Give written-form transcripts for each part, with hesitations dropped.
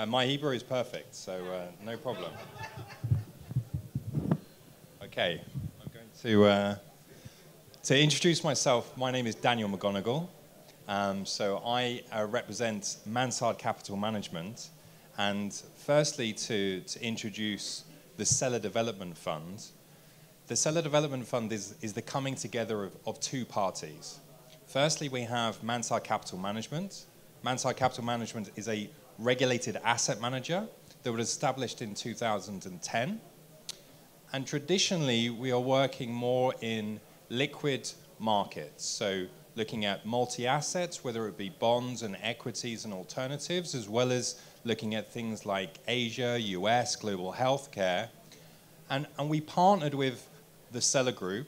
My Hebrew is perfect, so no problem. Okay, I'm going to introduce myself. My name is Daniel McGoingle. So I represent Mansard Capital Management, and firstly to introduce the Sellar Development Fund. The Sellar Development Fund is the coming together of two parties. Firstly, we have Mansard Capital Management. Mansard Capital Management is a regulated asset manager that was established in 2010. And traditionally, we are working more in liquid markets. So looking at multi-assets, whether it be bonds and equities and alternatives, as well as looking at things like Asia, US, global healthcare. And we partnered with the Sellar Group.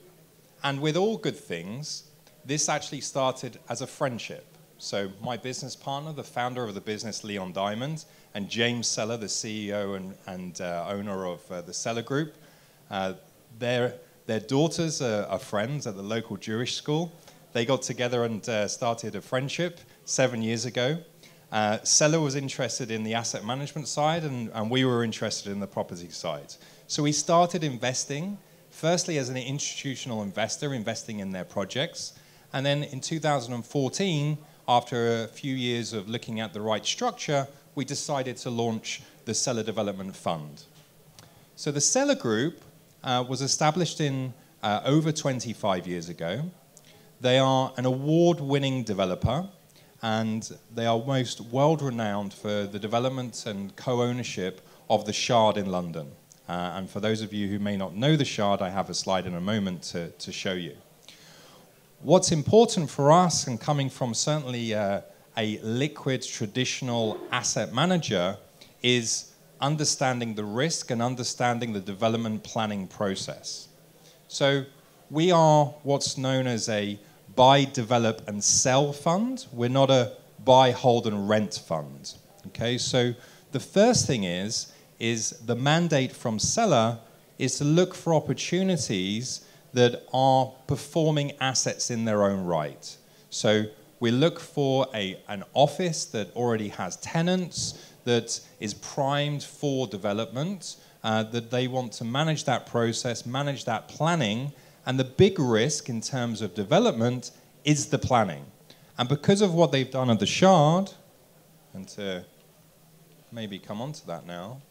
And with all good things, this actually started as a friendship. So my business partner, the founder of the business, Leon Diamond, and James Sellar, the CEO and owner of the Sellar Group, their daughters are friends at the local Jewish school. They got together and started a friendship 7 years ago. Sellar was interested in the asset management side, and we were interested in the property side. So we started investing, firstly as an institutional investor, investing in their projects. And then in 2014, after a few years of looking at the right structure, we decided to launch the Sellar Development Fund. So the Sellar Group was established in over 25 years ago. They are an award-winning developer, and they are most world-renowned for the development and co-ownership of the Shaרד in London. And for those of you who may not know the Shaרד, I have a slide in a moment to show you. What's important for us, and coming from certainly a liquid traditional asset manager, is understanding the risk and understanding the development planning process. So we are what's known as a buy, develop, and sell fund. We're not a buy, hold, and rent fund. Okay, so the first thing is the mandate from Sellar is to look for opportunities that are performing assets in their own right. So we look for an office that already has tenants, that is primed for development, that they want to manage that process, manage that planning, and the big risk in terms of development is the planning. And because of what they've done at the Shaרד, and to maybe come on to that now,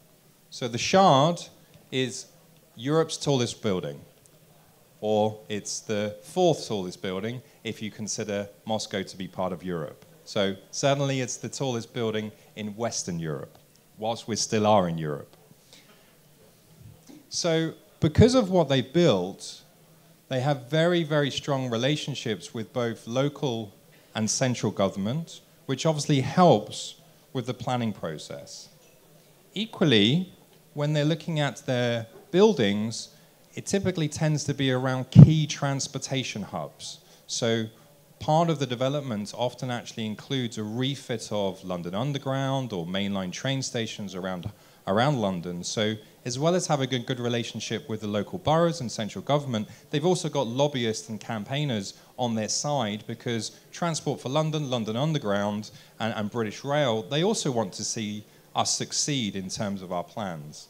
so the Shaרד is Europe's tallest building, or it's the fourth tallest building if you consider Moscow to be part of Europe. So certainly it's the tallest building in Western Europe, whilst we still are in Europe. So because of what they built, they have very, very strong relationships with both local and central government, which obviously helps with the planning process. Equally, when they're looking at their buildings, it typically tends to be around key transportation hubs. So part of the development often actually includes a refit of London Underground or mainline train stations around London. So as well as having a good relationship with the local boroughs and central government, they've also got lobbyists and campaigners on their side, because Transport for London, London Underground, and British Rail, they also want to see us succeed in terms of our plans.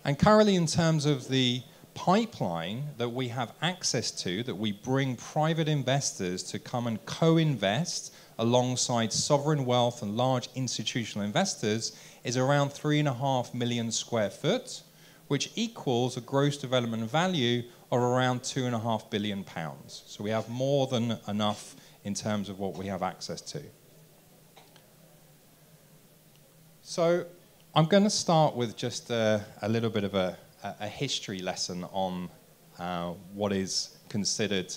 And currently, in terms of the pipeline that we have access to, that we bring private investors to come and co-invest alongside sovereign wealth and large institutional investors, is around 3.5 million square foot, which equals a gross development value of around £2.5 billion. So we have more than enough in terms of what we have access to. So I'm going to start with just a little bit of a history lesson on what is considered,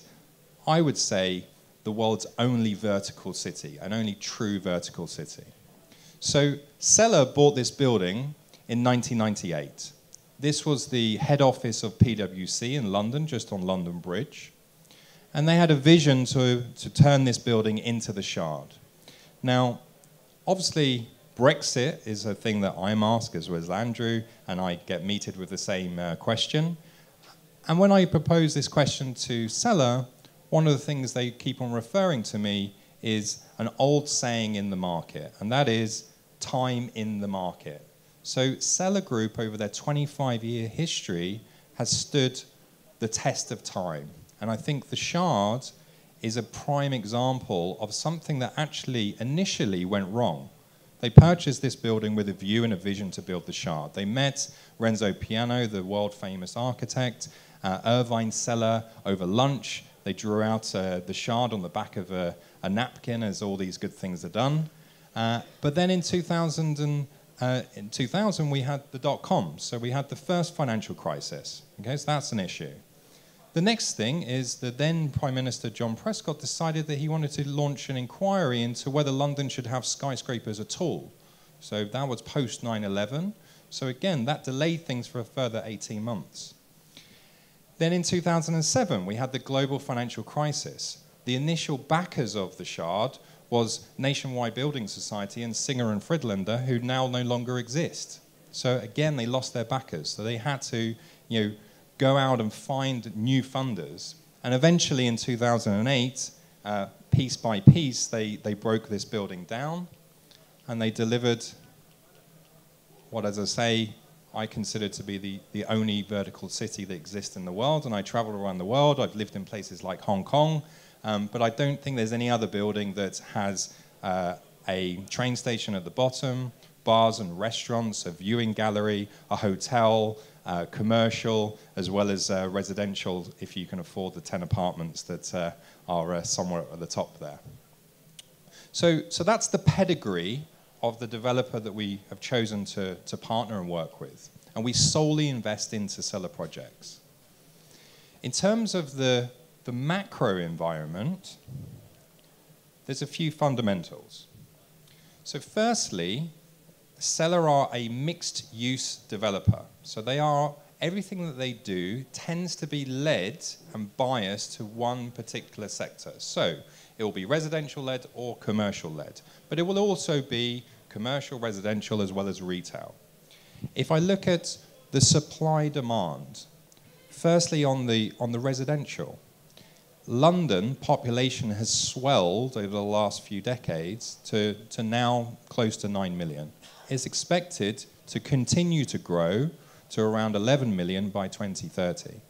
I would say, the world's only vertical city, and only true vertical city. So Sellar bought this building in 1998. This was the head office of PwC in London, just on London Bridge. And they had a vision to turn this building into the Shard. Now, obviously, Brexit is a thing that I'm asked, as well as Andrew, and I get meted with the same question. And when I propose this question to Sellar, one of the things they keep on referring to me is an old saying in the market, and that is, time in the market. So Sellar Group, over their 25-year history, has stood the test of time. And I think the Shard is a prime example of something that actually initially went wrong. They purchased this building with a view and a vision to build the Shard. They met Renzo Piano, the world-famous architect, Irvine Sellar over lunch. They drew out the Shard on the back of a napkin, as all these good things are done. But then in 2000, we had the dot-com, so we had the first financial crisis. Okay, so that's an issue. The next thing is that then Prime Minister John Prescott decided that he wanted to launch an inquiry into whether London should have skyscrapers at all. So that was post 9/11. So again, that delayed things for a further 18 months. Then in 2007, we had the global financial crisis. The initial backers of the Shard was Nationwide Building Society and Singer and Friedlander, who now no longer exist. So again, they lost their backers. So they had to, go out and find new funders. And eventually in 2008, piece by piece, they broke this building down and they delivered what, as I say, I consider to be the only vertical city that exists in the world. And I travel around the world. I've lived in places like Hong Kong. But I don't think there's any other building that has a train station at the bottom, bars and restaurants, a viewing gallery, a hotel, commercial, as well as residential, if you can afford the 10 apartments that are somewhere at the top there. So that's the pedigree of the developer that we have chosen to partner and work with. And we solely invest into Sellar projects. In terms of the macro environment, there's a few fundamentals. So firstly, Sellar are a mixed-use developer. So everything that they do tends to be led and biased to one particular sector. So it will be residential-led or commercial-led, but it will also be commercial, residential, as well as retail. If I look at the supply-demand, firstly on the residential, London population has swelled over the last few decades to now close to 9 million. It's expected to continue to grow to around 11 million by 2030.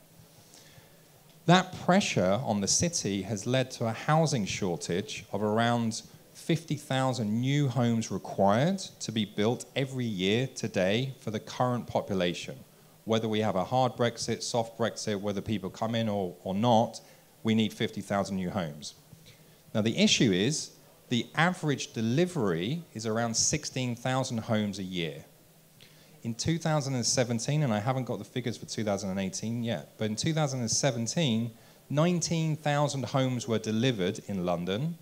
That pressure on the city has led to a housing shortage of around 50,000 new homes required to be built every year today for the current population. Whether we have a hard Brexit, soft Brexit, whether people come in or not, we need 50,000 new homes. Now the issue is the average delivery is around 16,000 homes a year. In 2017, and I haven't got the figures for 2018 yet, but in 2017, 19,000 homes were delivered in London.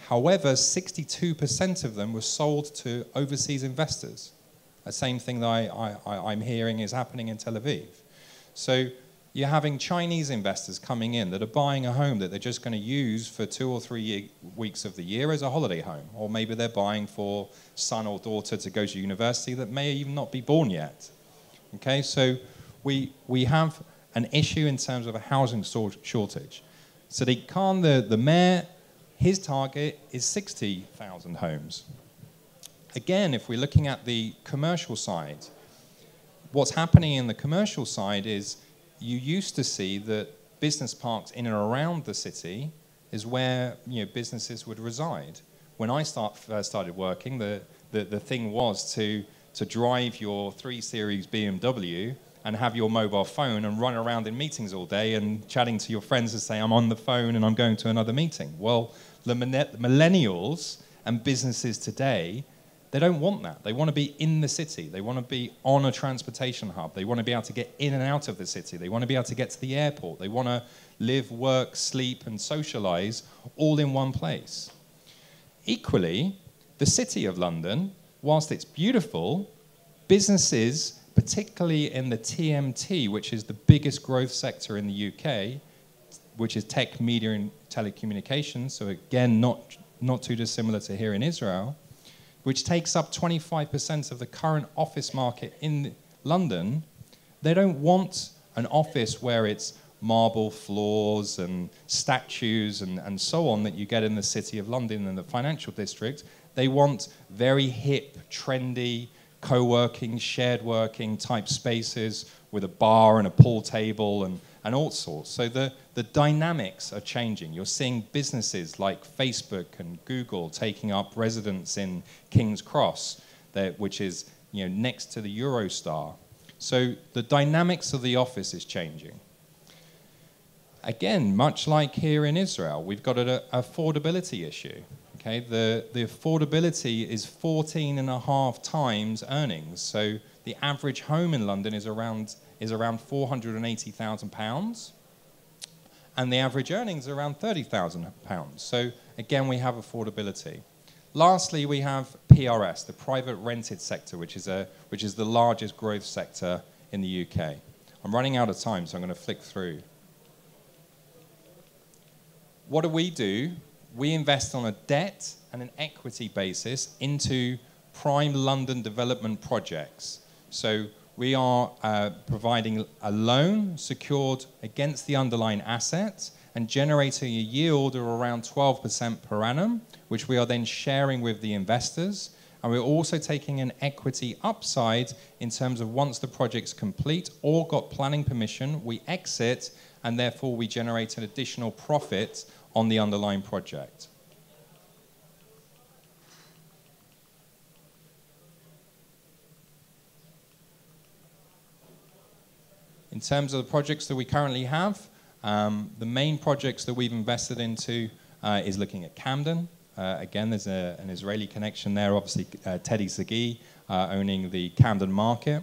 However, 62% of them were sold to overseas investors. The same thing that I'm hearing is happening in Tel Aviv. So you're having Chinese investors coming in that are buying a home that they're just going to use for 2 or 3 weeks of the year as a holiday home. Or maybe they're buying for son or daughter to go to university that may even not be born yet. Okay, so we have an issue in terms of a housing shortage. Sadiq Khan, the mayor, his target is 60,000 homes. Again, if we're looking at the commercial side, what's happening in the commercial side is you used to see that business parks in and around the city is where businesses would reside. When I first started working, the thing was to drive your 3 Series BMW and have your mobile phone and run around in meetings all day and chatting to your friends and say, I'm on the phone and I'm going to another meeting. Well, the millennials and businesses today, they don't want that. They want to be in the city. They want to be on a transportation hub. They want to be able to get in and out of the city. They want to be able to get to the airport. They want to live, work, sleep, and socialize all in one place. Equally, the City of London, whilst it's beautiful, businesses, particularly in the TMT, which is the biggest growth sector in the UK, which is tech, media, and telecommunications, so again, not too dissimilar to here in Israel, which takes up 25% of the current office market in London. They don't want an office where it's marble floors and statues and so on that you get in the City of London and the financial district. They want very hip, trendy, co-working, shared working type spaces with a bar and a pool table and all sorts. So the dynamics are changing. You're seeing businesses like Facebook and Google taking up residence in King's Cross, which is next to the Eurostar. So the dynamics of the office is changing. Again, much like here in Israel, we've got an affordability issue. Okay, the affordability is 14.5 times earnings. So the average home in London is around £480,000, and the average earnings are around £30,000. So again, we have affordability. Lastly, we have PRS, the private rented sector, which is the largest growth sector in the UK. I'm running out of time, so I'm going to flick through. What do? We invest on a debt and an equity basis into prime London development projects. So we are providing a loan secured against the underlying asset and generating a yield of around 12% per annum, which we are then sharing with the investors. And we're also taking an equity upside in terms of once the project's complete or got planning permission, we exit, and therefore we generate an additional profit on the underlying project. In terms of the projects that we currently have, the main projects that we've invested into is looking at Camden. Again, there's an Israeli connection there, obviously Teddy Sagi owning the Camden market.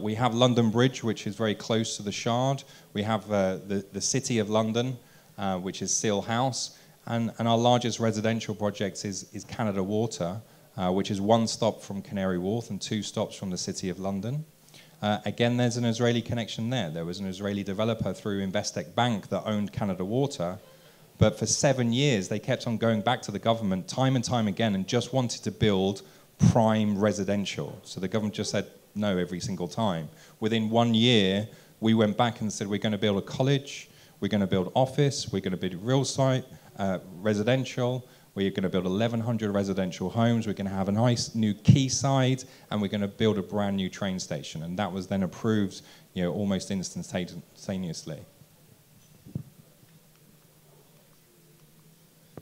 We have London Bridge, which is very close to the Shard. We have the City of London, which is Seal House. And our largest residential project is Canada Water, which is 1 stop from Canary Wharf and 2 stops from the City of London. Again, there's an Israeli connection there. There was an Israeli developer through Investec Bank that owned Canada Water, but for 7 years they kept on going back to the government time and time again and just wanted to build prime residential. So the government just said no every single time. Within 1 year, we went back and said, we're going to build a college, we're going to build office, we're going to build real estate, residential, we're going to build 1,100 residential homes, we're going to have a nice new quayside, and we're going to build a brand new train station. And that was then approved, almost instantaneously.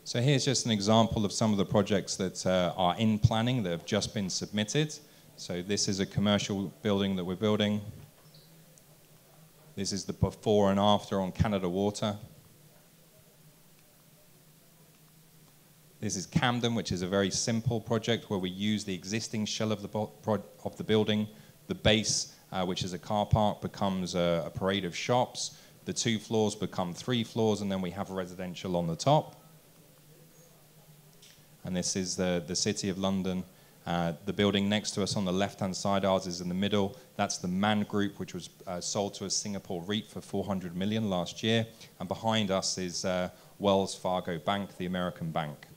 So here's just an example of some of the projects that are in planning that have just been submitted. So this is a commercial building that we're building. This is the before and after on Canada Water. This is Camden, which is a very simple project where we use the existing shell of the building. The base, which is a car park, becomes a parade of shops. The 2 floors become 3 floors, and then we have residential on the top. And this is the City of London. The building next to us on the left-hand side, ours is in the middle. That's the Man Group, which was sold to a Singapore REIT for $400 million last year. And behind us is Wells Fargo Bank, the American bank.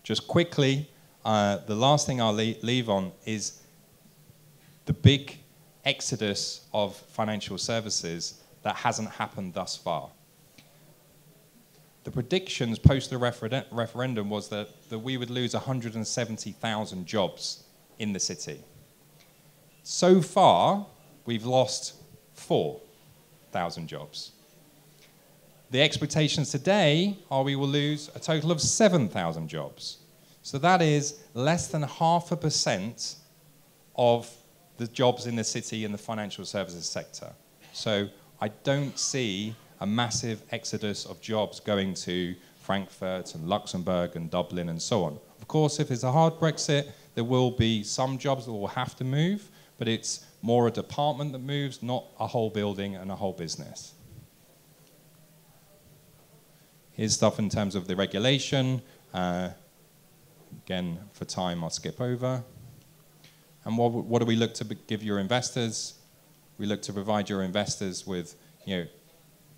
Just quickly, the last thing I'll leave on is the big exodus of financial services that hasn't happened thus far. The predictions post the referendum was that we would lose 170,000 jobs in the city. So far, we've lost 4,000 jobs. The expectations today are we will lose a total of 7,000 jobs. So that is less than 0.5% of the jobs in the city in the financial services sector. So I don't see a massive exodus of jobs going to Frankfurt and Luxembourg and Dublin and so on. Of course, if it's a hard Brexit, there will be some jobs that will have to move, but it's more a department that moves, not a whole building and a whole business. Here's stuff in terms of the regulation. Again, for time, I'll skip over. And what do we look to give your investors? We look to provide your investors with,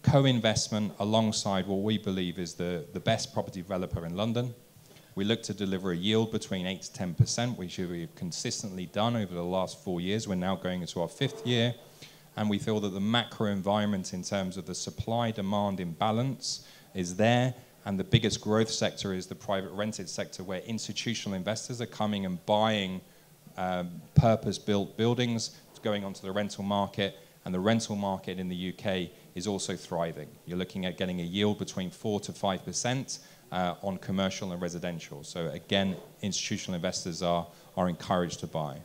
co-investment alongside what we believe is the best property developer in London. We look to deliver a yield between 8 to 10%, which we've consistently done over the last 4 years. We're now going into our 5th year. and we feel that the macro environment in terms of the supply-demand imbalance is there, and the biggest growth sector is the private rented sector, where institutional investors are coming and buying purpose-built buildings, going onto the rental market, and the rental market in the UK is also thriving. You're looking at getting a yield between 4 to 5% on commercial and residential. So again, institutional investors are encouraged to buy.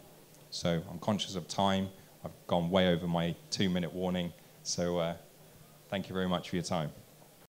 So I'm conscious of time. I've gone way over my 2-minute warning. So thank you very much for your time.